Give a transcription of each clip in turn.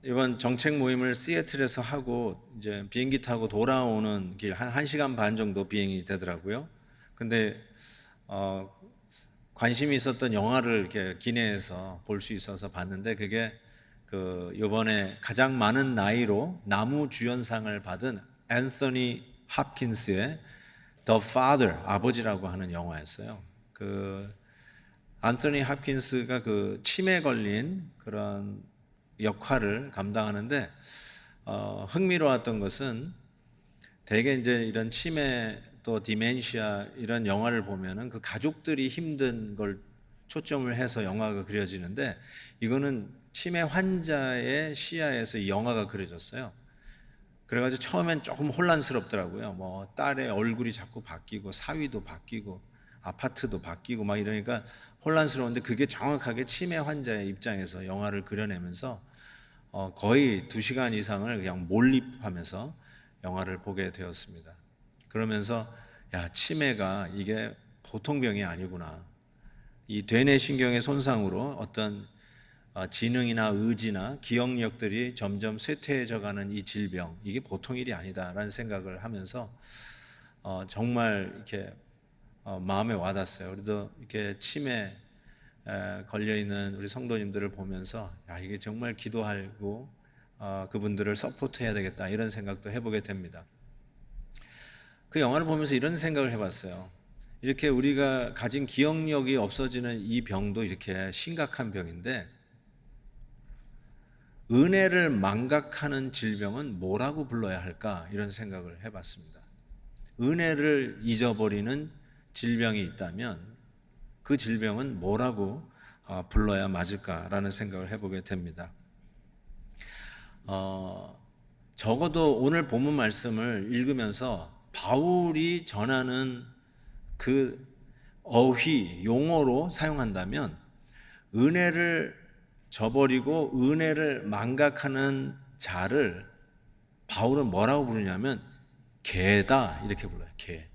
이번 정책 모임을 시애틀에서 하고 이제 비행기 타고 돌아오는 길 한 1시간 반 정도 비행이 되더라고요. 근데 어, 관심이 있었던 영화를 이렇게 기내에서 볼 수 있어서 봤는데 그게 그 이번에 가장 많은 나이로 나무 주연상을 받은 앤서니 홉킨스의 The Father, 아버지라고 하는 영화였어요. 그 안소니 홉킨스가 그 치매 걸린 그런 역할을 감당하는데 흥미로웠던 것은 대개 이제 이런 치매 또 디멘시아 이런 영화를 보면은 그 가족들이 힘든 걸 초점을 해서 영화가 그려지는데 이거는 치매 환자의 시야에서 이 영화가 그려졌어요. 그래가지고 처음엔 조금 혼란스럽더라고요. 뭐 딸의 얼굴이 자꾸 바뀌고 사위도 바뀌고 아파트도 바뀌고 막 이러니까 혼란스러운데 그게 정확하게 치매 환자의 입장에서 영화를 그려내면서 거의 2시간 이상을 그냥 몰입하면서 영화를 보게 되었습니다. 그러면서 야, 치매가 이게 보통 병이 아니구나. 이 되뇌신경의 손상으로 어떤 지능이나 의지나 기억력들이 점점 쇠퇴해져 가는 이 질병, 이게 보통 일이 아니다라는 생각을 하면서 정말 이렇게 마음에 와닿았어요. 우리도 이렇게 치매 걸려 있는 우리 성도님들을 보면서 야, 이게 정말 기도하고 그분들을 서포트해야 되겠다 이런 생각도 해보게 됩니다. 그 영화를 보면서 이런 생각을 해봤어요. 이렇게 우리가 가진 기억력이 없어지는 이 병도 이렇게 심각한 병인데 은혜를 망각하는 질병은 뭐라고 불러야 할까 이런 생각을 해봤습니다. 은혜를 잊어버리는 질병이 있다면 그 질병은 뭐라고 불러야 맞을까라는 생각을 해보게 됩니다. 적어도 오늘 본문 말씀을 읽으면서 바울이 전하는 그 어휘, 용어로 사용한다면 은혜를 저버리고 은혜를 망각하는 자를 바울은 뭐라고 부르냐면 개다 이렇게 불러요. 개.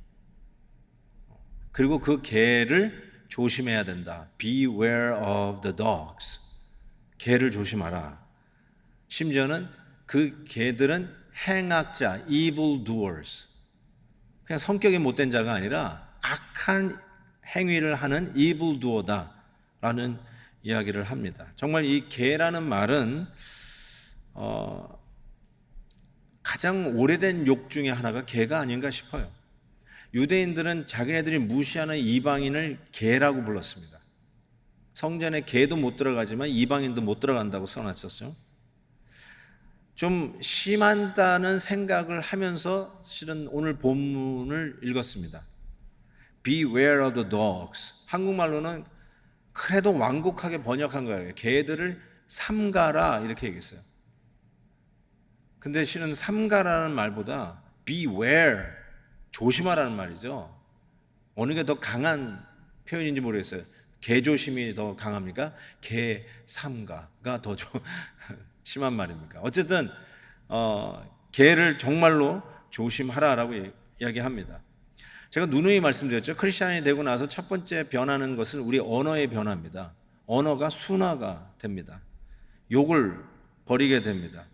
그리고 그 개를 조심해야 된다. Beware of the dogs. 개를 조심하라. 심지어는 그 개들은 행악자, evil doers. 그냥 성격이 못된 자가 아니라 악한 행위를 하는 evil doer다라는 이야기를 합니다. 정말 이 개라는 말은 가장 오래된 욕 중에 하나가 개가 아닌가 싶어요. 유대인들은 자기네들이 무시하는 이방인을 개라고 불렀습니다. 성전에 개도 못 들어가지만 이방인도 못 들어간다고 써놨었어요. 좀 심하다는 생각을 하면서 실은 오늘 본문을 읽었습니다. Beware of the dogs. 한국말로는 그래도 완곡하게 번역한 거예요. 개들을 삼가라 이렇게 얘기했어요. 근데 실은 삼가라는 말보다 beware, 조심하라는 말이죠. 어느 게 더 강한 표현인지 모르겠어요. 개조심이 더 강합니까? 개삼가가 더 심한 말입니까? 어쨌든 개를 정말로 조심하라라고 이야기합니다. 제가 누누이 말씀드렸죠. 크리스천이 되고 나서 첫 번째 변하는 것은 우리 언어의 변화입니다. 언어가 순화가 됩니다. 욕을 버리게 됩니다.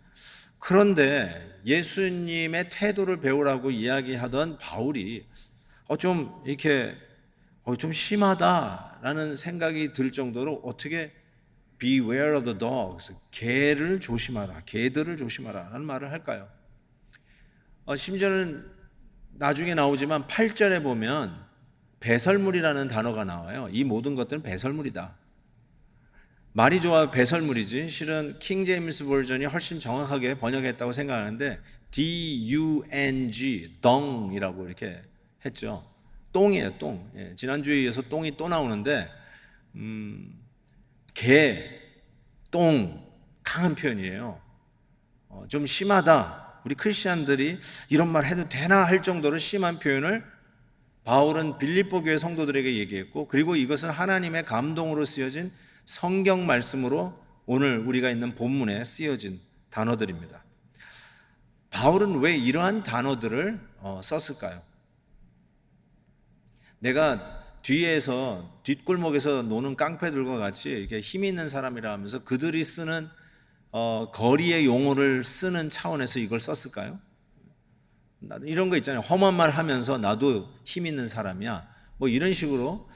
그런데 예수님의 태도를 배우라고 이야기하던 바울이 좀 이렇게 좀 심하다라는 생각이 들 정도로 어떻게 beware of the dogs, 개를 조심하라, 개들을 조심하라라는 말을 할까요? 심지어는 나중에 나오지만 8절에 보면 배설물이라는 단어가 나와요. 이 모든 것들은 배설물이다. 말이 좋아 배설물이지 실은 킹 제임스 버전이 훨씬 정확하게 번역했다고 생각하는데 dung, 덩이라고 이렇게 했죠. 똥이에요, 똥. 예, 지난주에 이어서 똥이 또 나오는데 개, 똥 강한 표현이에요. 좀 심하다. 우리 크리스천들이 이런 말 해도 되나 할 정도로 심한 표현을 바울은 빌립보 교회 성도들에게 얘기했고 그리고 이것은 하나님의 감동으로 쓰여진 성경 말씀으로 오늘 우리가 있는 본문에 쓰여진 단어들입니다. 바울은 왜 이러한 단어들을 썼을까요? 내가 뒤에서 뒷골목에서 노는 깡패들과 같이 이렇게 힘 있는 사람이라 하면서 그들이 쓰는 거리의 용어를 쓰는 차원에서 이걸 썼을까요? 이런 거 있잖아요. 험한 말 하면서 나도 힘 있는 사람이야. 뭐 이런 식으로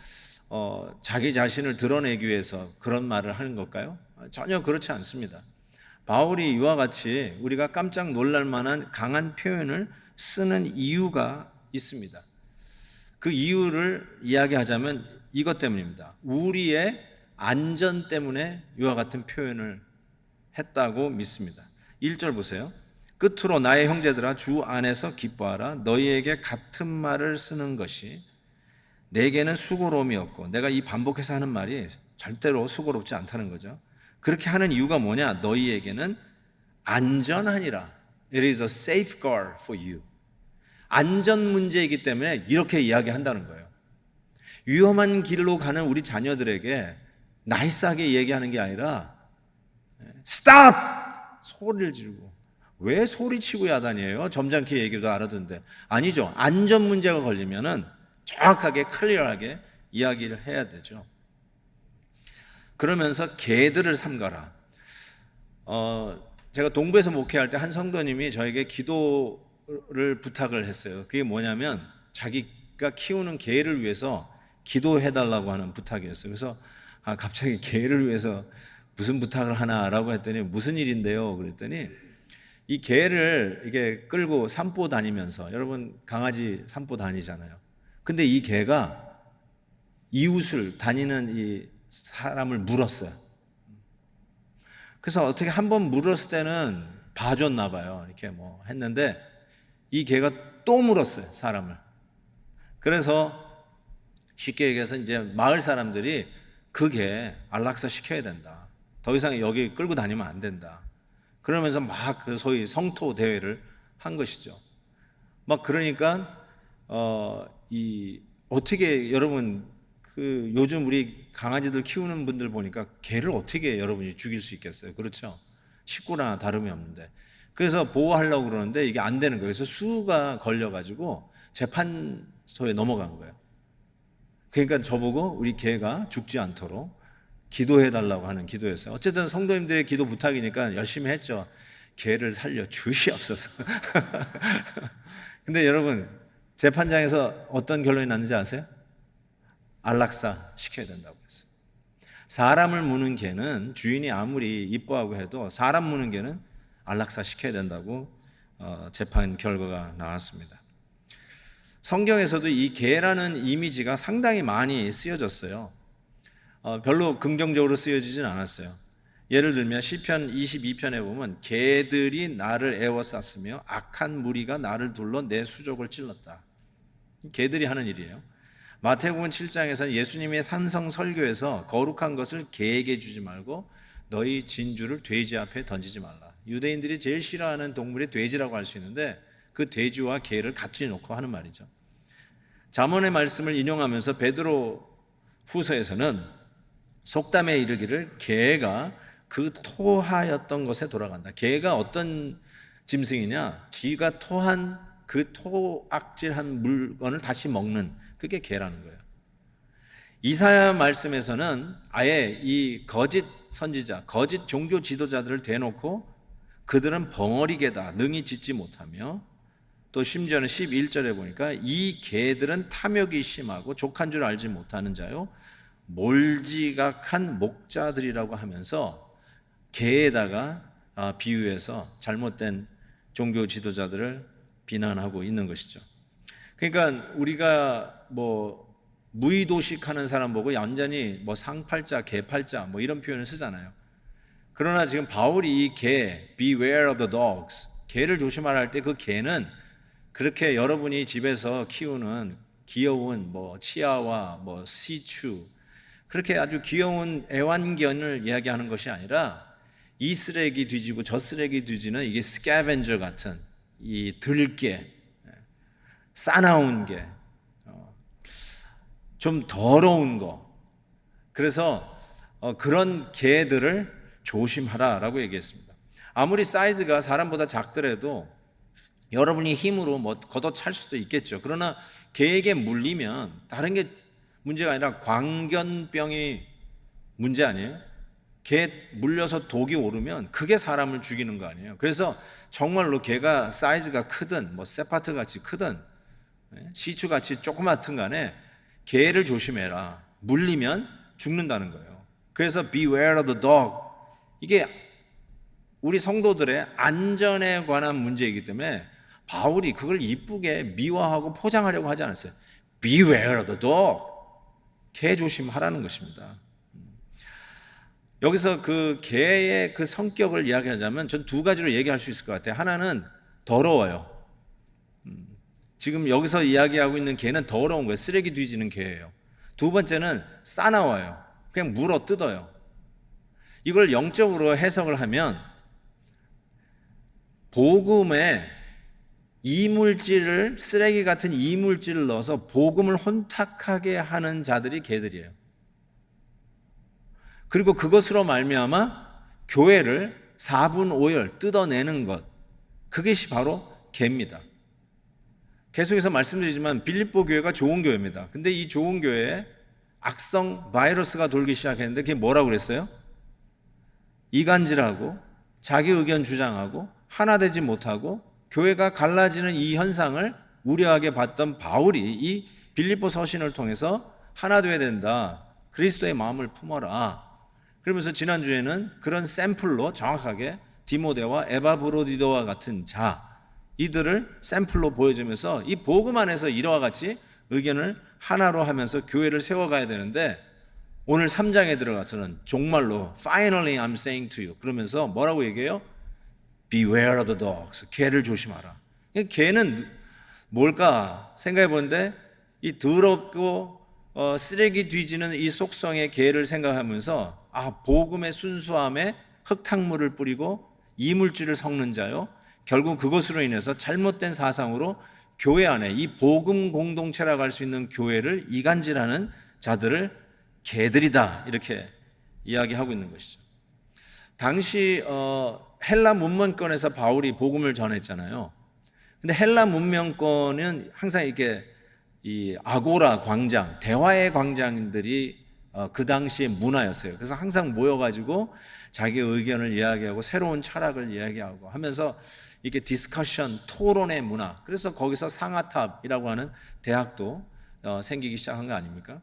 자기 자신을 드러내기 위해서 그런 말을 하는 걸까요? 전혀 그렇지 않습니다. 바울이 이와 같이 우리가 깜짝 놀랄 만한 강한 표현을 쓰는 이유가 있습니다. 그 이유를 이야기하자면 이것 때문입니다. 우리의 안전 때문에 이와 같은 표현을 했다고 믿습니다. 1절 보세요. 끝으로 나의 형제들아 주 안에서 기뻐하라. 너희에게 같은 말을 쓰는 것이 내게는 수고로움이 없고, 내가 이 반복해서 하는 말이 절대로 수고롭지 않다는 거죠. 그렇게 하는 이유가 뭐냐? 너희에게는 안전하니라. It is a safeguard for you. 안전 문제이기 때문에 이렇게 이야기한다는 거예요. 위험한 길로 가는 우리 자녀들에게 나이스하게 얘기하는 게 아니라 Stop! 소리를 지르고. 왜 소리치고 야단이에요? 점잖게 얘기도 알아듣는데. 아니죠. 안전 문제가 걸리면은 정확하게 클리어하게 이야기를 해야 되죠. 그러면서 개들을 삼가라. 제가 동부에서 목회할 때 한 성도님이 저에게 기도를 부탁을 했어요. 그게 뭐냐면 자기가 키우는 개를 위해서 기도해달라고 하는 부탁이었어요. 그래서 갑자기 개를 위해서 무슨 부탁을 하나라고 했더니 무슨 일인데요? 그랬더니 이 개를 이게 끌고 산보 다니면서, 여러분 강아지 산보 다니잖아요. 근데 이 개가 이웃을 다니는 이 사람을 물었어요. 그래서 어떻게 한번 물었을 때는 봐줬나 봐요. 이렇게 뭐 했는데 이 개가 또 물었어요, 사람을. 그래서 쉽게 얘기해서 이제 마을 사람들이 그 개 안락사 시켜야 된다. 더 이상 여기 끌고 다니면 안 된다. 그러면서 막 그 소위 성토 대회를 한 것이죠. 막 그러니까 어떻게 여러분 그 요즘 우리 강아지들 키우는 분들 보니까 개를 어떻게 여러분이 죽일 수 있겠어요? 그렇죠? 식구나 다름이 없는데. 그래서 보호하려고 그러는데 이게 안 되는 거예요. 그래서 수가 걸려가지고 재판소에 넘어간 거예요. 그러니까 저보고 우리 개가 죽지 않도록 기도해 달라고 하는 기도였어요. 어쨌든 성도님들의 기도 부탁이니까 열심히 했죠. 개를 살려 주시옵소서. 근데 여러분 재판장에서 어떤 결론이 났는지 아세요? 안락사 시켜야 된다고 했어요. 사람을 무는 개는 주인이 아무리 이뻐하고 해도 사람 무는 개는 안락사 시켜야 된다고 재판 결과가 나왔습니다. 성경에서도 이 개라는 이미지가 상당히 많이 쓰여졌어요. 별로 긍정적으로 쓰여지진 않았어요. 예를 들면 시편 22편에 보면 개들이 나를 애워쌌으며 악한 무리가 나를 둘러 내 수족을 찔렀다. 개들이 하는 일이에요. 마태복음 7장에서는 예수님의 산성 설교에서 거룩한 것을 개에게 주지 말고 너희 진주를 돼지 앞에 던지지 말라. 유대인들이 제일 싫어하는 동물이 돼지라고 할 수 있는데 그 돼지와 개를 같이 놓고 하는 말이죠. 잠언의 말씀을 인용하면서 베드로 후서에서는 속담에 이르기를 개가 그 토하였던 것에 돌아간다. 개가 어떤 짐승이냐? 지가 토한 그 토악질한 물건을 다시 먹는, 그게 개라는 거예요. 이사야 말씀에서는 아예 이 거짓 선지자, 거짓 종교 지도자들을 대놓고 그들은 벙어리개다, 능히 짖지 못하며, 또 심지어는 11절에 보니까 이 개들은 탐욕이 심하고 족한 줄 알지 못하는 자요 몰지각한 목자들이라고 하면서 개에다가 비유해서 잘못된 종교 지도자들을 비난하고 있는 것이죠. 그러니까 우리가 뭐 무의도식하는 사람 보고 완전히 뭐 상팔자, 개팔자 뭐 이런 표현을 쓰잖아요. 그러나 지금 바울이 이 개, beware of the dogs, 개를 조심하라 할 때 그 개는 그렇게 여러분이 집에서 키우는 귀여운 뭐 치아와 뭐 시추, 그렇게 아주 귀여운 애완견을 이야기하는 것이 아니라 이 쓰레기 뒤지고 저 쓰레기 뒤지는 이게 스캐벤저 같은 이 들개, 싸나운 게, 좀 더러운 거. 그래서 그런 개들을 조심하라라고 얘기했습니다. 아무리 사이즈가 사람보다 작더라도 여러분이 힘으로 뭐 걷어찰 수도 있겠죠. 그러나 개에게 물리면 다른 게 문제가 아니라 광견병이 문제 아니에요? 개 물려서 독이 오르면 그게 사람을 죽이는 거 아니에요. 그래서 정말로 개가 사이즈가 크든 뭐 세파트 같이 크든 시추 같이 조그맣든 간에 개를 조심해라. 물리면 죽는다는 거예요. 그래서 beware of the dog. 이게 우리 성도들의 안전에 관한 문제이기 때문에 바울이 그걸 이쁘게 미화하고 포장하려고 하지 않았어요. beware of the dog. 개 조심하라는 것입니다. 여기서 그 개의 그 성격을 이야기하자면 전 두 가지로 얘기할 수 있을 것 같아요. 하나는 더러워요. 지금 여기서 이야기하고 있는 개는 더러운 거예요. 쓰레기 뒤지는 개예요. 두 번째는 싸나워요. 그냥 물어 뜯어요. 이걸 영적으로 해석을 하면 복음에 이물질을, 쓰레기 같은 이물질을 넣어서 복음을 혼탁하게 하는 자들이 개들이에요. 그리고 그것으로 말미암아 교회를 4분 5열 뜯어내는 것, 그것이 바로 개입니다. 계속해서 말씀드리지만 빌립보 교회가 좋은 교회입니다. 근데 이 좋은 교회에 악성 바이러스가 돌기 시작했는데 그게 뭐라고 그랬어요? 이간질하고 자기 의견 주장하고 하나 되지 못하고 교회가 갈라지는 이 현상을 우려하게 봤던 바울이 이 빌립보 서신을 통해서 하나 되어야 된다. 그리스도의 마음을 품어라. 그러면서 지난주에는 그런 샘플로 정확하게 디모데와 에바브로디도와 같은 자, 이들을 샘플로 보여주면서 이 복음 안에서 이와 같이 의견을 하나로 하면서 교회를 세워가야 되는데 오늘 3장에 들어가서는 정말로 Finally I'm saying to you 그러면서 뭐라고 얘기해요? Beware of the dogs. 개를 조심하라. 개는 뭘까 생각해 보는데 이 더럽고 쓰레기 뒤지는 이 속성의 개를 생각하면서 복음의 순수함에 흙탕물을 뿌리고 이물질을 섞는 자요. 결국 그것으로 인해서 잘못된 사상으로 교회 안에 이 복음 공동체라고 할 수 있는 교회를 이간질하는 자들을 개들이다 이렇게 이야기하고 있는 것이죠. 당시 헬라 문명권에서 바울이 복음을 전했잖아요. 근데 헬라 문명권은 항상 이렇게 이 아고라 광장, 대화의 광장들이 그 당시의 문화였어요. 그래서 항상 모여가지고 자기 의견을 이야기하고 새로운 철학을 이야기하고 하면서 이게 디스커션, 토론의 문화. 그래서 거기서 상아탑이라고 하는 대학도 생기기 시작한 거 아닙니까?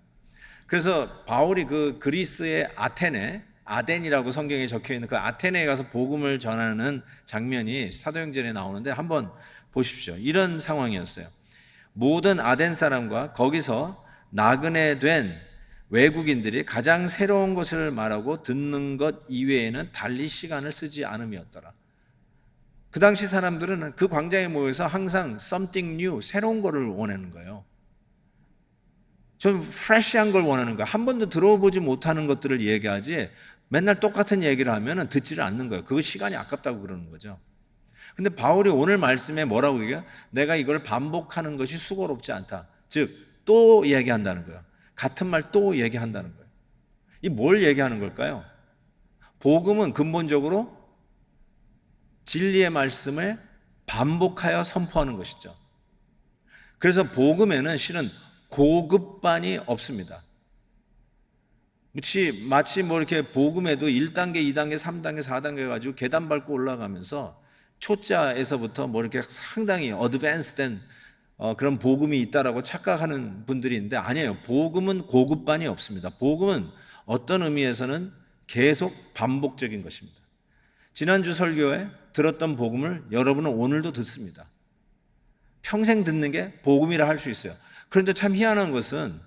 그래서 바울이 그 그리스의 아덴이라고 성경에 적혀 있는 그 아테네에 가서 복음을 전하는 장면이 사도행전에 나오는데 한번 보십시오. 이런 상황이었어요. 모든 아덴 사람과 거기서 나그네 된 외국인들이 가장 새로운 것을 말하고 듣는 것 이외에는 달리 시간을 쓰지 않음이었더라. 그 당시 사람들은 그 광장에 모여서 항상 something new, 새로운 거를 원하는 거예요. 좀 프레시한 걸 원하는 거예요. 한 번도 들어보지 못하는 것들을 얘기하지 맨날 똑같은 얘기를 하면 듣지를 않는 거예요. 그거 시간이 아깝다고 그러는 거죠. 근데 바울이 오늘 말씀에 뭐라고 얘기해요? 내가 이걸 반복하는 것이 수고롭지 않다. 즉, 또 얘기한다는 거예요. 같은 말 또 얘기한다는 거예요. 이 뭘 얘기하는 걸까요? 복음은 근본적으로 진리의 말씀을 반복하여 선포하는 것이죠. 그래서 복음에는 실은 고급반이 없습니다. 마치 뭐 이렇게 복음에도 1단계, 2단계, 3단계, 4단계 가지고 계단 밟고 올라가면서 초짜에서부터 뭐 이렇게 상당히 어드밴스된 그런 복음이 있다라고 착각하는 분들이 있는데 아니에요. 복음은 고급반이 없습니다. 복음은 어떤 의미에서는 계속 반복적인 것입니다. 지난주 설교에 들었던 복음을 여러분은 오늘도 듣습니다. 평생 듣는 게 복음이라 할 수 있어요. 그런데 참 희한한 것은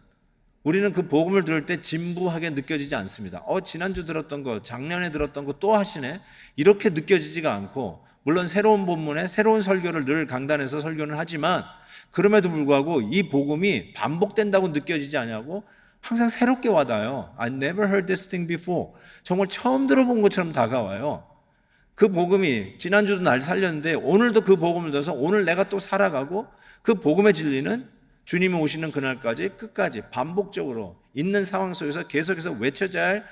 우리는 그 복음을 들을 때 진부하게 느껴지지 않습니다. 지난주 들었던 거, 작년에 들었던 거 또 하시네? 이렇게 느껴지지가 않고 물론 새로운 본문에 새로운 설교를 늘 강단에서 설교는 하지만 그럼에도 불구하고 이 복음이 반복된다고 느껴지지 않냐고 항상 새롭게 와닿아요. I never heard this thing before. 정말 처음 들어본 것처럼 다가와요. 그 복음이 지난주도 날 살렸는데 오늘도 그 복음을 들어서 오늘 내가 또 살아가고 그 복음의 진리는 주님이 오시는 그날까지 끝까지 반복적으로 있는 상황 속에서 계속해서 외쳐져야 할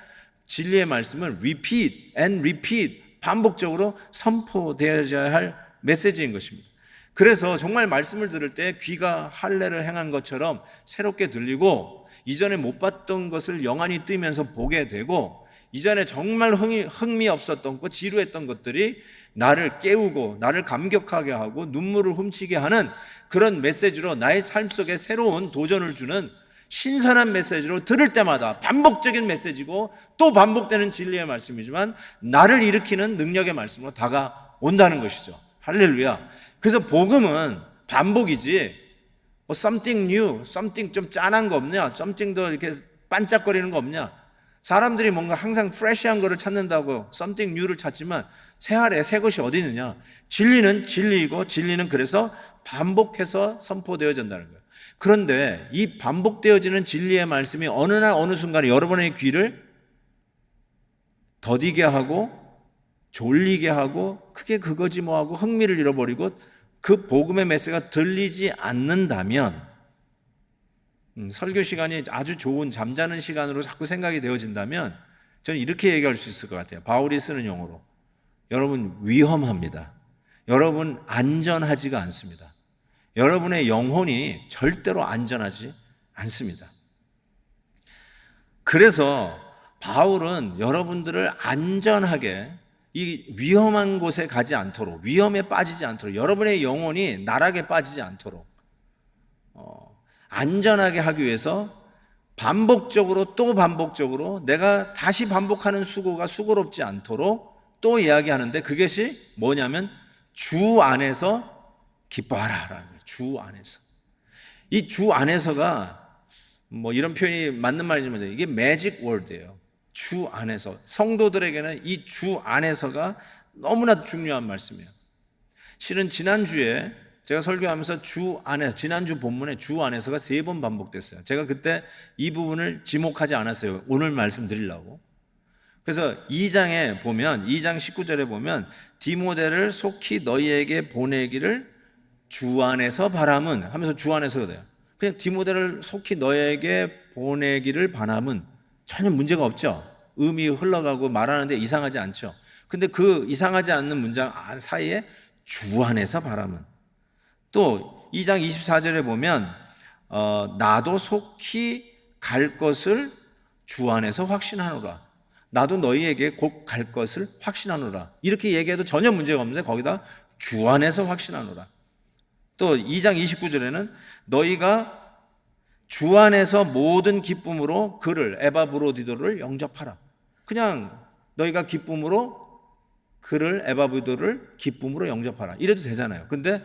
진리의 말씀을 repeat and repeat 반복적으로 선포되어야 할 메시지인 것입니다. 그래서 정말 말씀을 들을 때 귀가 할례를 행한 것처럼 새롭게 들리고 이전에 못 봤던 것을 영안이 뜨면서 보게 되고 이전에 정말 흥미 없었던 것, 지루했던 것들이 나를 깨우고 나를 감격하게 하고 눈물을 훔치게 하는 그런 메시지로 나의 삶 속에 새로운 도전을 주는 신선한 메시지로 들을 때마다 반복적인 메시지고 또 반복되는 진리의 말씀이지만 나를 일으키는 능력의 말씀으로 다가온다는 것이죠. 할렐루야. 그래서 복음은 반복이지 something new, something 좀 짠한 거 없냐, something 더 이렇게 반짝거리는 거 없냐. 사람들이 뭔가 항상 프레시한 거를 찾는다고 something new를 찾지만 생활에 새 것이 어디 있느냐. 진리는 진리이고 진리는 그래서 반복해서 선포되어진다는 거예요. 그런데 이 반복되어지는 진리의 말씀이 어느 날 어느 순간에 여러분의 귀를 더디게 하고 졸리게 하고 크게 그거지 뭐하고 흥미를 잃어버리고 그 복음의 메시지가 들리지 않는다면 설교 시간이 아주 좋은 잠자는 시간으로 자꾸 생각이 되어진다면 저는 이렇게 얘기할 수 있을 것 같아요. 바울이 쓰는 용어로 여러분 위험합니다. 여러분 안전하지가 않습니다. 여러분의 영혼이 절대로 안전하지 않습니다. 그래서 바울은 여러분들을 안전하게 이 위험한 곳에 가지 않도록, 위험에 빠지지 않도록, 여러분의 영혼이 나락에 빠지지 않도록 안전하게 하기 위해서 반복적으로 또 반복적으로 내가 다시 반복하는 수고가 수고롭지 않도록 또 이야기하는데 그것이 뭐냐면 주 안에서 기뻐하라 라는 거예요. 주 안에서. 이 주 안에서가 뭐 이런 표현이 맞는 말이지만 이게 매직 월드예요. 주 안에서. 성도들에게는 이 주 안에서가 너무나 중요한 말씀이에요. 실은 지난주에 제가 설교하면서 주 안에서, 지난주 본문에 주 안에서가 3번 반복됐어요. 제가 그때 이 부분을 지목하지 않았어요. 오늘 말씀드리려고. 그래서 2장에 보면 2장 19절에 보면 디모데를 속히 너희에게 보내기를 주 안에서 바람은 하면서 주 안에서가 돼요. 그냥 디모데를 속히 너희에게 보내기를 바람은 전혀 문제가 없죠. 음이 흘러가고 말하는데 이상하지 않죠. 근데 그 이상하지 않는 문장 사이에 주 안에서 바람은 또 2장 24절에 보면 나도 속히 갈 것을 주 안에서 확신하노라. 나도 너희에게 곧 갈 것을 확신하노라. 이렇게 얘기해도 전혀 문제가 없는데 거기다 주 안에서 확신하노라. 또 2장 29절에는 너희가 주 안에서 모든 기쁨으로 그를 에바브로디도를 영접하라. 그냥 너희가 기쁨으로 그를 에바브로디도를 기쁨으로 영접하라. 이래도 되잖아요. 근데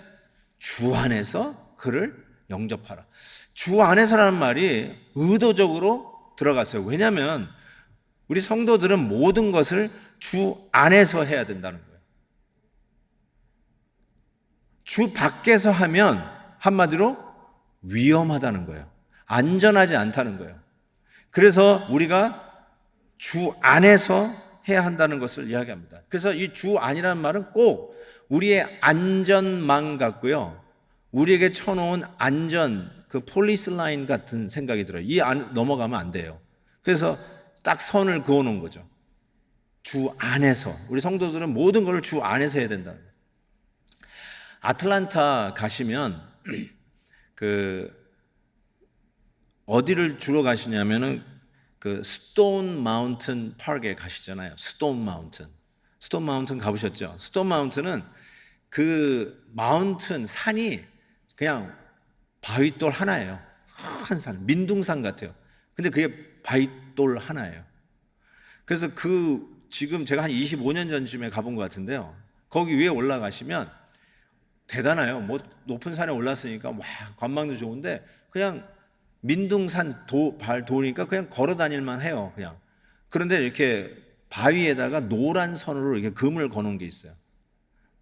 주 안에서 그를 영접하라. 주 안에서라는 말이 의도적으로 들어갔어요. 왜냐하면 우리 성도들은 모든 것을 주 안에서 해야 된다는 거예요. 주 밖에서 하면 한마디로 위험하다는 거예요. 안전하지 않다는 거예요. 그래서 우리가 주 안에서 해야 한다는 것을 이야기합니다. 그래서 이 주 안이라는 말은 꼭 우리의 안전망 같고요. 우리에게 쳐놓은 안전, 그 폴리스 라인 같은 생각이 들어요. 이 안 넘어가면 안 돼요. 그래서 딱 선을 그어놓은 거죠. 주 안에서. 우리 성도들은 모든 걸 주 안에서 해야 된다는 거예요. 아틀란타 가시면 어디를 주로 가시냐면은 그 스톤 마운틴 파크에 가시잖아요. 스톤 마운틴 가보셨죠? 스톤 마운틴은 그 마운틴 산이 그냥 바위돌 하나예요. 큰 산, 민둥산 같아요. 근데 그게 바위돌 하나예요. 그래서 지금 제가 한 25년 전쯤에 가본 것 같은데요. 거기 위에 올라가시면 대단해요. 뭐 높은 산에 올랐으니까 와 관망도 좋은데 그냥 민둥산 돌이니까 그냥 걸어 다닐만 해요. 그냥. 그런데 이렇게 바위에다가 노란 선으로 이렇게 금을 거놓은 게 있어요.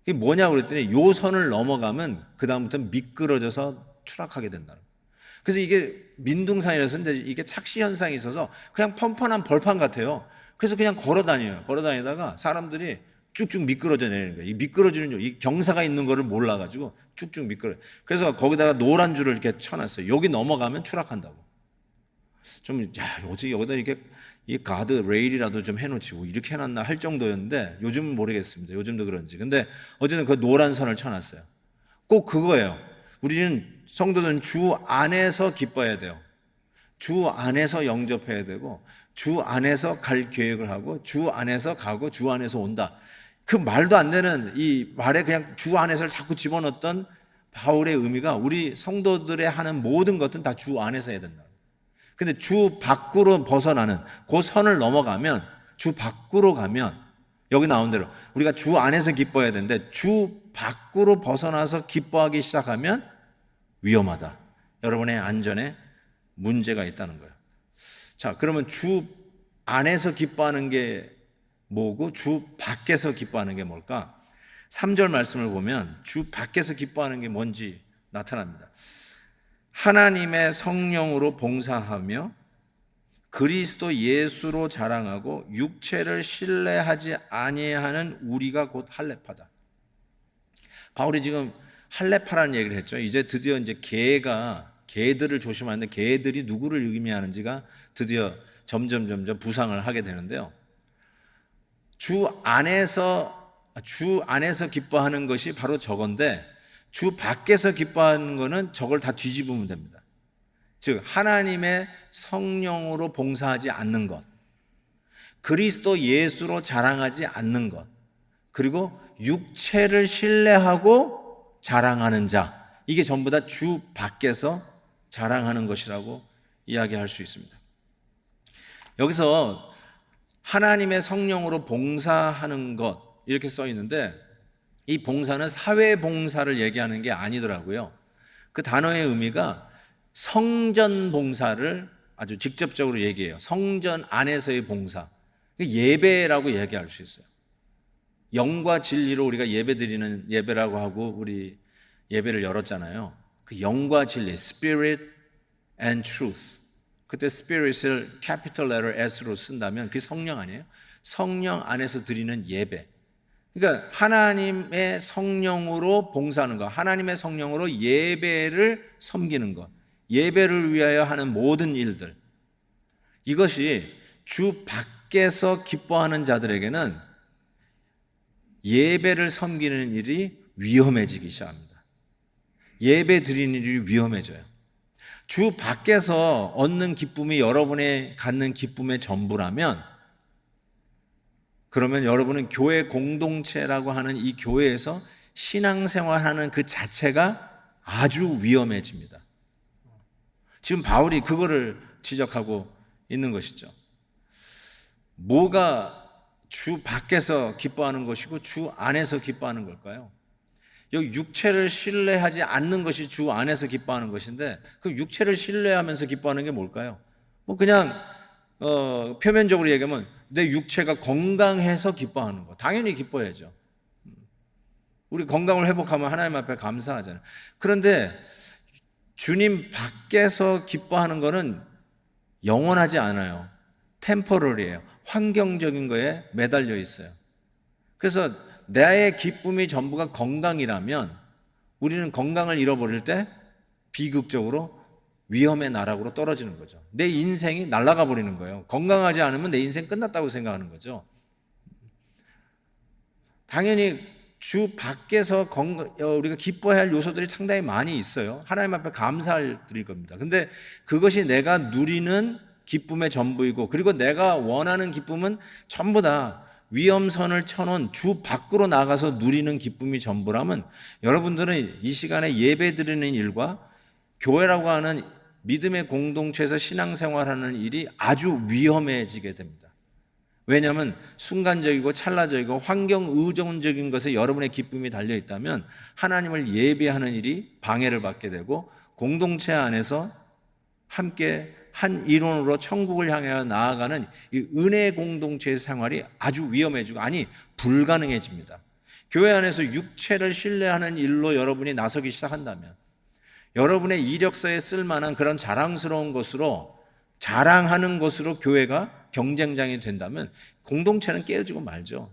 이게 뭐냐고 그랬더니 요 선을 넘어가면 그 다음부터는 미끄러져서 추락하게 된다는 거예요. 그래서 이게 민둥산이라서 이게 착시 현상이 있어서 그냥 펀펀한 벌판 같아요. 그래서 그냥 걸어 다녀요. 걸어 다니다가 사람들이 쭉쭉 미끄러져 내리는 거예요. 이 미끄러지는 이 경사가 있는 거를 몰라가지고 쭉쭉 미끄러. 그래서 거기다가 노란 줄을 이렇게 쳐놨어요. 여기 넘어가면 추락한다고. 어떻게 여기다 이렇게 이 가드 레일이라도 좀 해놓지 뭐 이렇게 해놨나 할 정도였는데 요즘은 모르겠습니다. 요즘도 그런지. 근데 어제는 그 노란 선을 쳐놨어요. 꼭 그거예요. 우리는 성도들은 주 안에서 기뻐해야 돼요. 주 안에서 영접해야 되고 주 안에서 갈 계획을 하고 주 안에서 가고 주 안에서 온다. 그 말도 안 되는 이 말에 그냥 주 안에서를 자꾸 집어넣었던 바울의 의미가 우리 성도들의 하는 모든 것은 다 주 안에서 해야 된다. 근데 주 밖으로 벗어나는 그 선을 넘어가면, 주 밖으로 가면, 여기 나온 대로 우리가 주 안에서 기뻐해야 되는데 주 밖으로 벗어나서 기뻐하기 시작하면 위험하다. 여러분의 안전에 문제가 있다는 거예요. 자, 그러면 주 안에서 기뻐하는 게 뭐고 주 밖에서 기뻐하는 게 뭘까? 3절 말씀을 보면 주 밖에서 기뻐하는 게 뭔지 나타납니다. 하나님의 성령으로 봉사하며 그리스도 예수로 자랑하고 육체를 신뢰하지 아니하는 우리가 곧 할례파다. 바울이 지금 할례파라는 얘기를 했죠. 이제 드디어 이제 개들을 조심하는데 개들이 누구를 의미하는지가 드디어 점점 부상을 하게 되는데요. 주 안에서 기뻐하는 것이 바로 저건데 주 밖에서 기뻐하는 것은 저걸 다 뒤집으면 됩니다. 즉 하나님의 성령으로 봉사하지 않는 것, 그리스도 예수로 자랑하지 않는 것, 그리고 육체를 신뢰하고 자랑하는 자, 이게 전부 다 주 밖에서 자랑하는 것이라고 이야기할 수 있습니다. 여기서 하나님의 성령으로 봉사하는 것 이렇게 써 있는데 이 봉사는 사회 봉사를 얘기하는 게 아니더라고요. 그 단어의 의미가 성전 봉사를 아주 직접적으로 얘기해요. 성전 안에서의 봉사, 예배라고 얘기할 수 있어요. 영과 진리로 우리가 예배 드리는 예배라고 하고 우리 예배를 열었잖아요. 그 영과 진리, Spirit and Truth. 그때 Spirit을 capital letter S로 쓴다면 그게 성령 아니에요? 성령 안에서 드리는 예배. 그러니까 하나님의 성령으로 봉사하는 것, 하나님의 성령으로 예배를 섬기는 것, 예배를 위하여 하는 모든 일들, 이것이 주 밖에서 기뻐하는 자들에게는 예배를 섬기는 일이 위험해지기 시작합니다. 예배 드리는 일이 위험해져요. 주 밖에서 얻는 기쁨이 여러분의 갖는 기쁨의 전부라면, 그러면 여러분은 교회 공동체라고 하는 이 교회에서 신앙생활하는 그 자체가 아주 위험해집니다. 지금 바울이 그거를 지적하고 있는 것이죠. 뭐가 주 밖에서 기뻐하는 것이고 주 안에서 기뻐하는 걸까요? 여기 육체를 신뢰하지 않는 것이 주 안에서 기뻐하는 것인데 그 육체를 신뢰하면서 기뻐하는 게 뭘까요? 뭐 그냥 표면적으로 얘기하면 내 육체가 건강해서 기뻐하는 거. 당연히 기뻐해야죠. 우리 건강을 회복하면 하나님 앞에 감사하잖아요. 그런데 주님 밖에서 기뻐하는 거는 영원하지 않아요. 템포러리예요. 환경적인 거에 매달려 있어요. 그래서 나의 기쁨이 전부가 건강이라면 우리는 건강을 잃어버릴 때 비극적으로 위험의 나락으로 떨어지는 거죠. 내 인생이 날아가 버리는 거예요. 건강하지 않으면 내 인생 끝났다고 생각하는 거죠. 당연히 주 밖에서 우리가 기뻐해야 할 요소들이 상당히 많이 있어요. 하나님 앞에 감사할 드릴 겁니다. 근데 그것이 내가 누리는 기쁨의 전부이고, 그리고 내가 원하는 기쁨은 전부 다 위험선을 쳐놓은 주 밖으로 나가서 누리는 기쁨이 전부라면 여러분들은 이 시간에 예배 드리는 일과 교회라고 하는 믿음의 공동체에서 신앙생활하는 일이 아주 위험해지게 됩니다. 왜냐하면 순간적이고 찰나적이고 환경 의존적인 것에 여러분의 기쁨이 달려있다면 하나님을 예배하는 일이 방해를 받게 되고 공동체 안에서 함께 한 이론으로 천국을 향해 나아가는 이 은혜 공동체의 생활이 아주 위험해지고, 아니 불가능해집니다. 교회 안에서 육체를 신뢰하는 일로 여러분이 나서기 시작한다면, 여러분의 이력서에 쓸만한 그런 자랑스러운 것으로 자랑하는 것으로 교회가 경쟁장이 된다면 공동체는 깨어지고 말죠.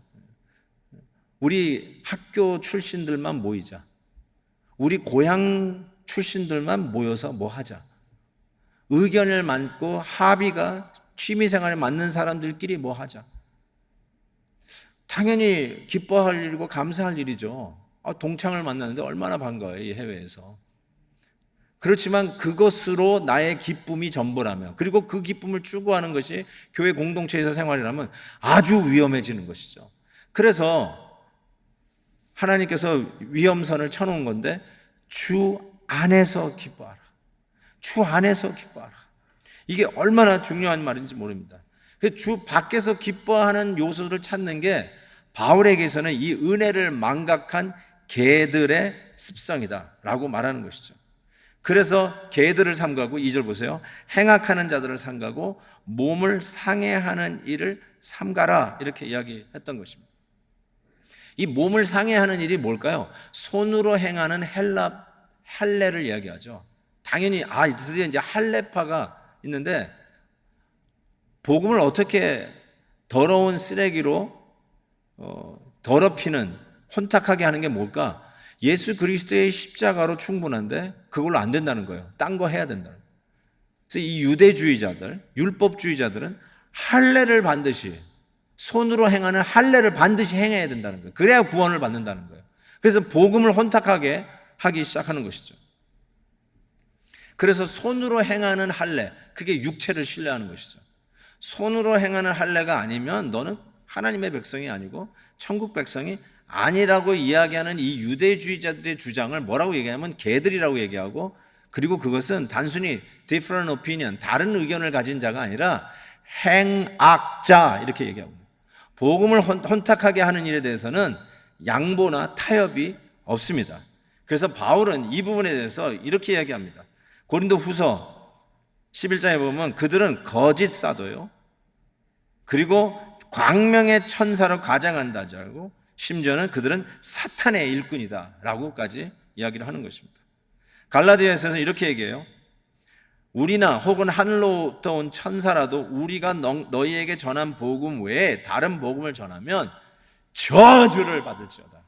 우리 학교 출신들만 모이자. 우리 고향 출신들만 모여서 뭐 하자. 의견을 맞고 합의가 취미생활에 맞는 사람들끼리 뭐 하자. 당연히 기뻐할 일이고 감사할 일이죠. 동창을 만나는데 얼마나 반가워요, 이 해외에서. 그렇지만 그것으로 나의 기쁨이 전부라면, 그리고 그 기쁨을 추구하는 것이 교회 공동체에서 생활이라면 아주 위험해지는 것이죠. 그래서 하나님께서 위험선을 쳐놓은 건데, 주 안에서 기뻐하라. 주 안에서 기뻐하라. 이게 얼마나 중요한 말인지 모릅니다. 주 밖에서 기뻐하는 요소를 찾는 게 바울에게서는 이 은혜를 망각한 개들의 습성이다 라고 말하는 것이죠. 그래서 개들을 삼가고, 2절 보세요. 행악하는 자들을 삼가고 몸을 상해하는 일을 삼가라, 이렇게 이야기했던 것입니다. 이 몸을 상해하는 일이 뭘까요? 손으로 행하는 할례를 이야기하죠. 당연히 드디어 이제 할례파가 있는데, 복음을 어떻게 더러운 쓰레기로 더럽히는, 혼탁하게 하는 게 뭘까? 예수 그리스도의 십자가로 충분한데 그걸로 안 된다는 거예요. 딴 거 해야 된다는 거예요. 그래서 이 유대주의자들, 율법주의자들은 할례를 반드시, 손으로 행하는 할례를 반드시 행해야 된다는 거예요. 그래야 구원을 받는다는 거예요. 그래서 복음을 혼탁하게 하기 시작하는 것이죠. 그래서 손으로 행하는 할례, 그게 육체를 신뢰하는 것이죠. 손으로 행하는 할례가 아니면 너는 하나님의 백성이 아니고 천국 백성이 아니라고 이야기하는 이 유대주의자들의 주장을 뭐라고 얘기하냐면 개들이라고 얘기하고, 그리고 그것은 단순히 different opinion, 다른 의견을 가진 자가 아니라 행악자, 이렇게 얘기하고, 복음을 혼탁하게 하는 일에 대해서는 양보나 타협이 없습니다. 그래서 바울은 이 부분에 대해서 이렇게 이야기합니다. 고린도 후서 11장에 보면 그들은 거짓 사도요, 그리고 광명의 천사로 가장한다 하고, 심지어는 그들은 사탄의 일꾼이다 라고까지 이야기를 하는 것입니다. 갈라디아서는 이렇게 얘기해요. 우리나 혹은 하늘로부터 온 천사라도 우리가 너희에게 전한 복음 외에 다른 복음을 전하면 저주를 받을지어다.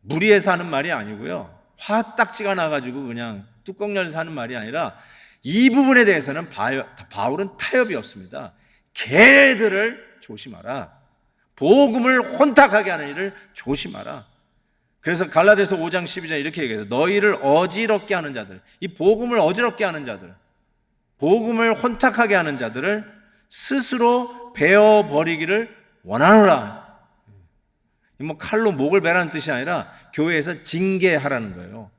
무리해서 하는 말이 아니고요, 화딱지가 나가지고 그냥 뚜껑 열려서 하는 말이 아니라, 이 부분에 대해서는 바울은 타협이 없습니다. 개들을 조심하라. 복음을 혼탁하게 하는 일을 조심하라. 그래서 갈라디아서 5장 12절에 이렇게 얘기해요. 너희를 어지럽게 하는 자들, 이 복음을 어지럽게 하는 자들, 복음을 혼탁하게 하는 자들을 스스로 베어버리기를 원하노라. 뭐 칼로 목을 베라는 뜻이 아니라 교회에서 징계하라는 거예요.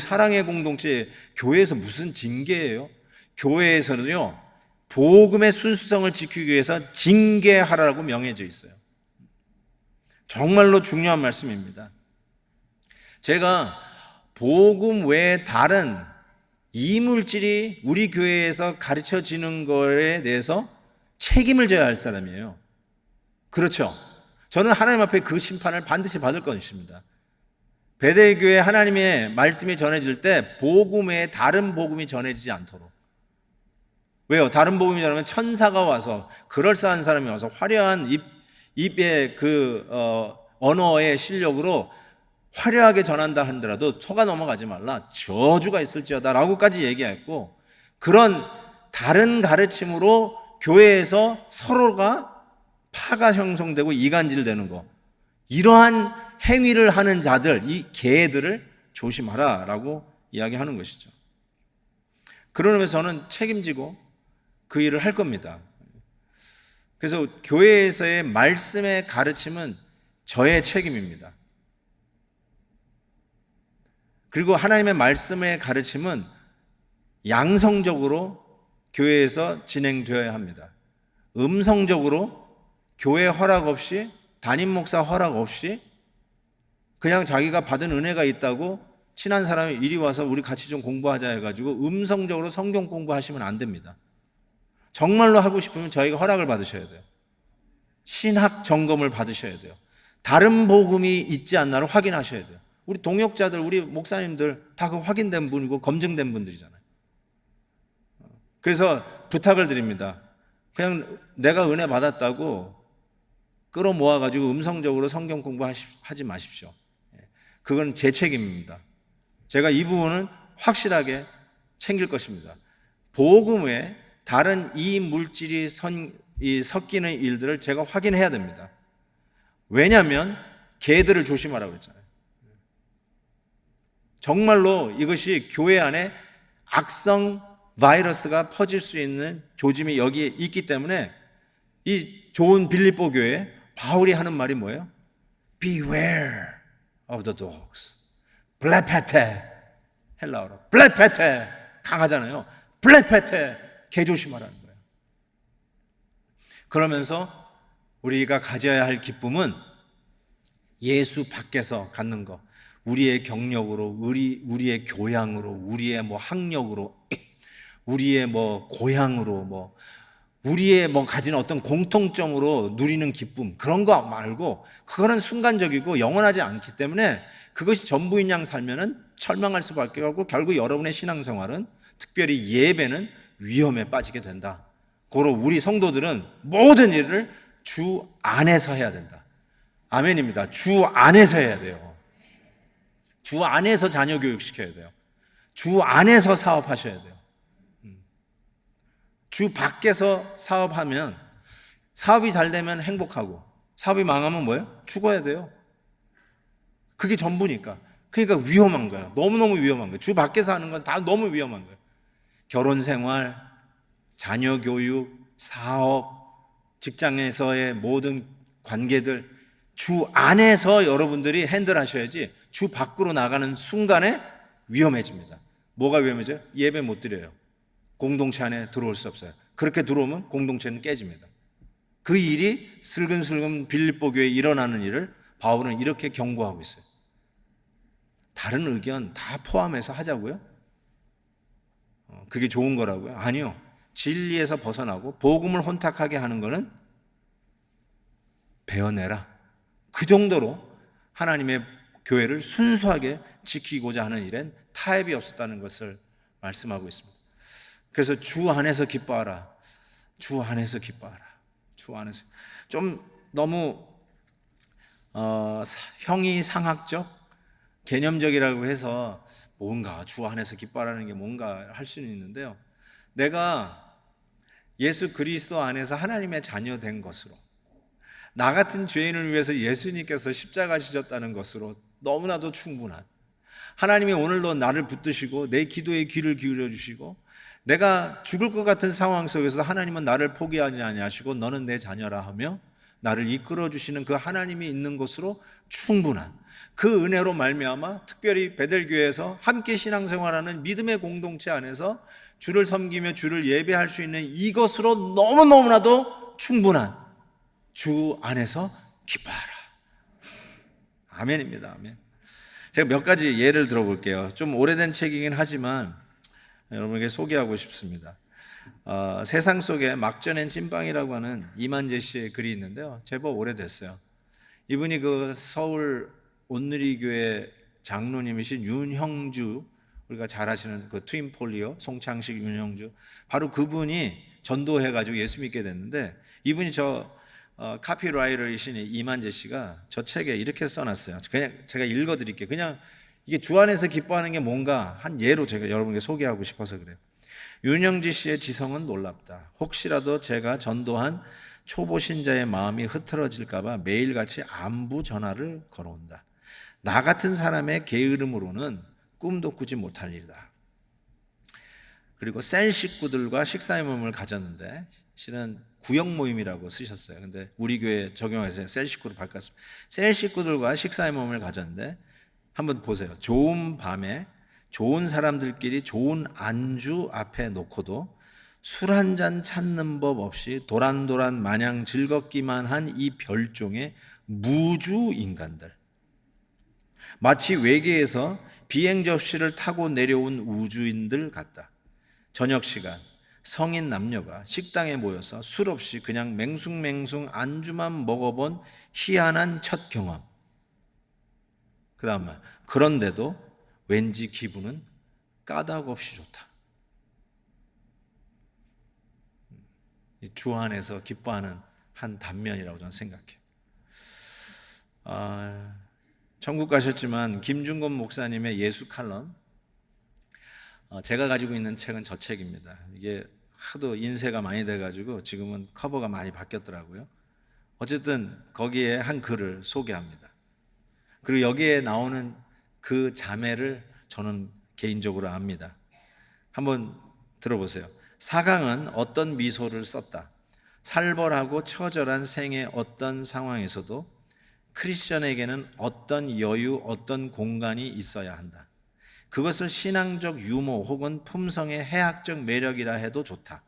사랑의 공동체, 교회에서 무슨 징계예요? 교회에서는요, 복음의 순수성을 지키기 위해서 징계하라고 명해져 있어요. 정말로 중요한 말씀입니다. 제가 복음 외에 다른 이물질이 우리 교회에서 가르쳐지는 거에 대해서 책임을 져야 할 사람이에요. 그렇죠? 저는 하나님 앞에 그 심판을 반드시 받을 것입니다. 베델교회 하나님의 말씀이 전해질 때 복음 외에 다른 복음이 전해지지 않도록. 왜요? 다른 복음이 전하면 천사가 와서, 그럴싸한 사람이 와서 화려한 입의 언어의 실력으로 화려하게 전한다 하더라도 속아 넘어가지 말라. 저주가 있을지어다 라고까지 얘기했고, 그런 다른 가르침으로 교회에서 서로가 파가 형성되고 이간질되는 거, 이러한 행위를 하는 자들, 이 개들을 조심하라 라고 이야기하는 것이죠. 그러면서 저는 책임지고 그 일을 할 겁니다. 그래서 교회에서의 말씀의 가르침은 저의 책임입니다. 그리고 하나님의 말씀의 가르침은 양성적으로 교회에서 진행되어야 합니다. 음성적으로 교회 허락 없이, 담임 목사 허락 없이 그냥 자기가 받은 은혜가 있다고 친한 사람이 이리 와서 우리 같이 좀 공부하자 해가지고 음성적으로 성경 공부하시면 안 됩니다. 정말로 하고 싶으면 저희가 허락을 받으셔야 돼요. 신학 점검을 받으셔야 돼요. 다른 복음이 있지 않나를 확인하셔야 돼요. 우리 동역자들, 우리 목사님들 다 그 확인된 분이고 검증된 분들이잖아요. 그래서 부탁을 드립니다. 그냥 내가 은혜 받았다고 끌어모아가지고 음성적으로 성경 공부하지 마십시오. 그건 제 책임입니다. 제가 이 부분은 확실하게 챙길 것입니다. 복음 외에 다른 이 물질이 섞이는 일들을 제가 확인해야 됩니다. 왜냐하면 개들을 조심하라고 했잖아요. 정말로 이것이 교회 안에 악성 바이러스가 퍼질 수 있는 조짐이 여기에 있기 때문에 이 좋은 빌립보 교회에 바울이 하는 말이 뭐예요? Beware of the dogs. 블레페테, 헬라어로 블레페테, 강하잖아요. 블레페테, 개 조심하라는 거예요. 그러면서 우리가 가져야 할 기쁨은 예수 밖에서 갖는 거, 우리의 경력으로, 우리의 교양으로, 우리의 학력으로, 우리의 고향으로, 우리의 가진 어떤 공통점으로 누리는 기쁨, 그런 거 말고 그거는 순간적이고 영원하지 않기 때문에 그것이 전부인 양 살면은 철망할 수밖에 없고 결국 여러분의 신앙생활은, 특별히 예배는 위험에 빠지게 된다. 고로 우리 성도들은 모든 일을 주 안에서 해야 된다. 아멘입니다. 주 안에서 해야 돼요. 주 안에서 자녀 교육시켜야 돼요. 주 안에서 사업하셔야 돼요. 주 밖에서 사업하면, 사업이 잘 되면 행복하고 사업이 망하면 뭐예요? 죽어야 돼요. 그게 전부니까. 그러니까 위험한 거예요. 너무너무 위험한 거예요. 주 밖에서 하는 건 다 너무 위험한 거예요. 결혼생활, 자녀 교육, 사업, 직장에서의 모든 관계들, 주 안에서 여러분들이 핸들하셔야지 주 밖으로 나가는 순간에 위험해집니다. 뭐가 위험해져요? 예배 못 드려요. 공동체 안에 들어올 수 없어요. 그렇게 들어오면 공동체는 깨집니다. 그 일이 슬금슬금 빌립보 교회에 일어나는 일을 바울은 이렇게 경고하고 있어요. 다른 의견 다 포함해서 하자고요? 그게 좋은 거라고요? 아니요. 진리에서 벗어나고 복음을 혼탁하게 하는 거는 베어내라. 그 정도로 하나님의 교회를 순수하게 지키고자 하는 일엔 타협이 없었다는 것을 말씀하고 있습니다. 그래서 주 안에서 기뻐하라. 주 안에서 기뻐하라. 주 안에서. 좀 너무 형이상학적, 개념적이라고 해서 뭔가 주 안에서 기뻐하라는 게 뭔가 할 수는 있는데요, 내가 예수 그리스도 안에서 하나님의 자녀 된 것으로, 나 같은 죄인을 위해서 예수님께서 십자가 지셨다는 것으로 너무나도 충분한, 하나님이 오늘도 나를 붙드시고 내 기도에 귀를 기울여 주시고, 내가 죽을 것 같은 상황 속에서 하나님은 나를 포기하지 아니하시고 너는 내 자녀라 하며 나를 이끌어 주시는 그 하나님이 있는 것으로 충분한 그 은혜로 말미암아, 특별히 베델교회에서 함께 신앙생활하는 믿음의 공동체 안에서 주를 섬기며 주를 예배할 수 있는 이것으로 너무너무나도 충분한 주 안에서 기뻐하라. 아멘입니다. 아멘. 제가 몇 가지 예를 들어볼게요. 좀 오래된 책이긴 하지만 여러분에게 소개하고 싶습니다. 세상 속에 막전엔 찐빵이라고 하는 이만재 씨의 글이 있는데요, 제법 오래됐어요. 이분이 그 서울 온누리교회 장로님이신 윤형주, 우리가 잘 아시는 그 트윈폴리오 송창식 윤형주, 바로 그분이 전도해가지고 예수 믿게 됐는데, 이분이 카피라이터이신 이만재 씨가 저 책에 이렇게 써놨어요. 그냥 제가 읽어드릴게요. 그냥 이게 주 안에서 기뻐하는 게 뭔가 한 예로 제가 여러분에게 소개하고 싶어서 그래요. 윤영지 씨의 지성은 놀랍다. 혹시라도 제가 전도한 초보 신자의 마음이 흐트러질까봐 매일같이 안부 전화를 걸어온다. 나 같은 사람의 게으름으로는 꿈도 꾸지 못할 일이다. 그리고 셀 식구들과 식사의 모임을 가졌는데, 실은 구역 모임이라고 쓰셨어요. 근데 우리 교회 적용해서 셀 식구로 바꿨습니다. 셀 식구들과 식사의 모임을 가졌는데, 한번 보세요. 좋은 밤에 좋은 사람들끼리 좋은 안주 앞에 놓고도 술 한 잔 찾는 법 없이 도란도란 마냥 즐겁기만 한 이 별종의 무주 인간들, 마치 외계에서 비행 접시를 타고 내려온 우주인들 같다. 저녁 시간 성인 남녀가 식당에 모여서 술 없이 그냥 맹숭맹숭 안주만 먹어본 희한한 첫 경험. 그 다음 말, 그런데도 왠지 기분은 까닭 없이 좋다. 주 안에서 기뻐하는 한 단면이라고 저는 생각해요. 천국 가셨지만 김준건 목사님의 예수 칼럼, 제가 가지고 있는 책은 저 책입니다. 이게 하도 인쇄가 많이 돼가지고 지금은 커버가 많이 바뀌었더라고요. 어쨌든 거기에 한 글을 소개합니다. 그리고 여기에 나오는 그 자매를 저는 개인적으로 압니다. 한번 들어보세요. 사강은 어떤 미소를 썼다. 살벌하고 처절한 생의 어떤 상황에서도 크리스천에게는 어떤 여유, 어떤 공간이 있어야 한다. 그것을 신앙적 유머 혹은 품성의 해학적 매력이라 해도 좋다.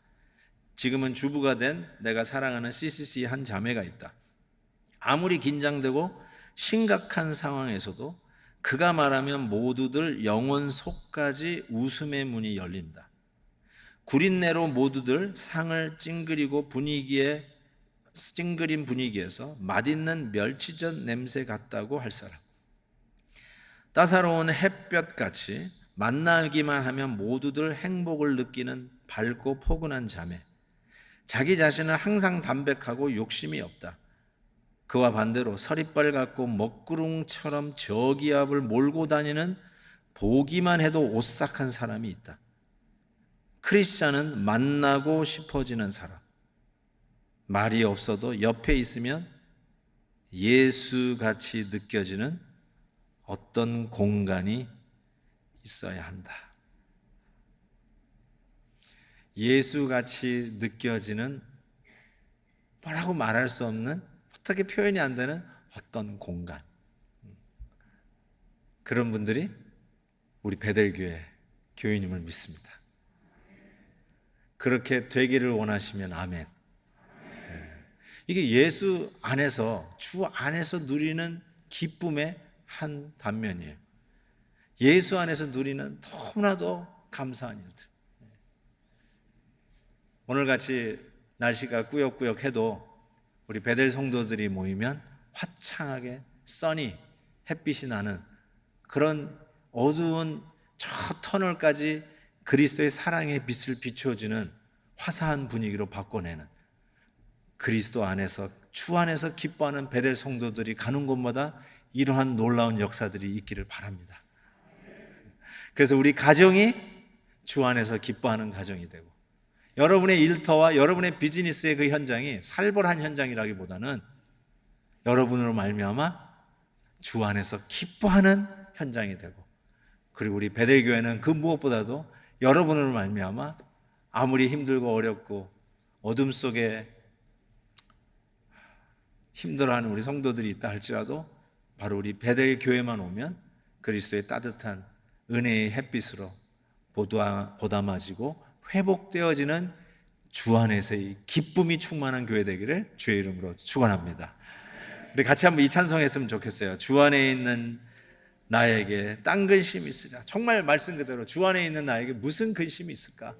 지금은 주부가 된 내가 사랑하는 CCC 한 자매가 있다. 아무리 긴장되고 심각한 상황에서도 그가 말하면 모두들 영혼 속까지 웃음의 문이 열린다. 구린내로 모두들 상을 찡그린 분위기에서 맛있는 멸치젓 냄새 같다고 할 사람. 따사로운 햇볕같이 만나기만 하면 모두들 행복을 느끼는 밝고 포근한 자매. 자기 자신은 항상 담백하고 욕심이 없다. 그와 반대로 서리빨 같고 먹구름처럼 저기압을 몰고 다니는 보기만 해도 오싹한 사람이 있다. 크리스찬은 만나고 싶어지는 사람. 말이 없어도 옆에 있으면 예수같이 느껴지는 어떤 공간이 있어야 한다. 예수같이 느껴지는 뭐라고 말할 수 없는 어떻게 표현이 안 되는 어떤 공간. 그런 분들이 우리 베델교회 교인임을 믿습니다. 그렇게 되기를 원하시면 아멘. 이게 예수 안에서, 주 안에서 누리는 기쁨의 한 단면이에요. 예수 안에서 누리는 너무나도 감사한 일들. 오늘같이 날씨가 꾸역꾸역 해도 우리 베델 성도들이 모이면 화창하게 써니 햇빛이 나는 그런 어두운 저 터널까지 그리스도의 사랑의 빛을 비춰주는 화사한 분위기로 바꿔내는, 그리스도 안에서, 주 안에서 기뻐하는 베델 성도들이 가는 곳마다 이러한 놀라운 역사들이 있기를 바랍니다. 그래서 우리 가정이 주 안에서 기뻐하는 가정이 되고, 여러분의 일터와 여러분의 비즈니스의 그 현장이 살벌한 현장이라기보다는 여러분으로 말미암아 주 안에서 기뻐하는 현장이 되고, 그리고 우리 베델교회는 그 무엇보다도 여러분으로 말미암아 아무리 힘들고 어렵고 어둠 속에 힘들어하는 우리 성도들이 있다 할지라도 바로 우리 베델교회만 오면 그리스도의 따뜻한 은혜의 햇빛으로 보담아지고 회복되어지는 주 안에서의 기쁨이 충만한 교회 되기를 주의 이름으로 축원합니다. 우리 같이 한번 이 찬송했으면 좋겠어요. 주 안에 있는 나에게 딴 근심이 있으랴. 정말 말씀 그대로 주 안에 있는 나에게 무슨 근심이 있을까?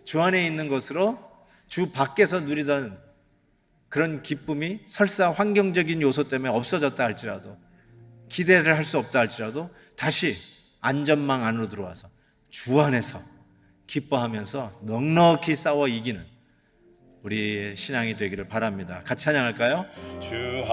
주 안에 있는 것으로 주 밖에서 누리던 그런 기쁨이 설사 환경적인 요소 때문에 없어졌다 할지라도, 기대를 할 수 없다 할지라도 다시 안전망 안으로 들어와서 주 안에서 기뻐하면서 넉넉히 싸워 이기는 우리 신앙이 되기를 바랍니다. 같이 찬양할까요? 주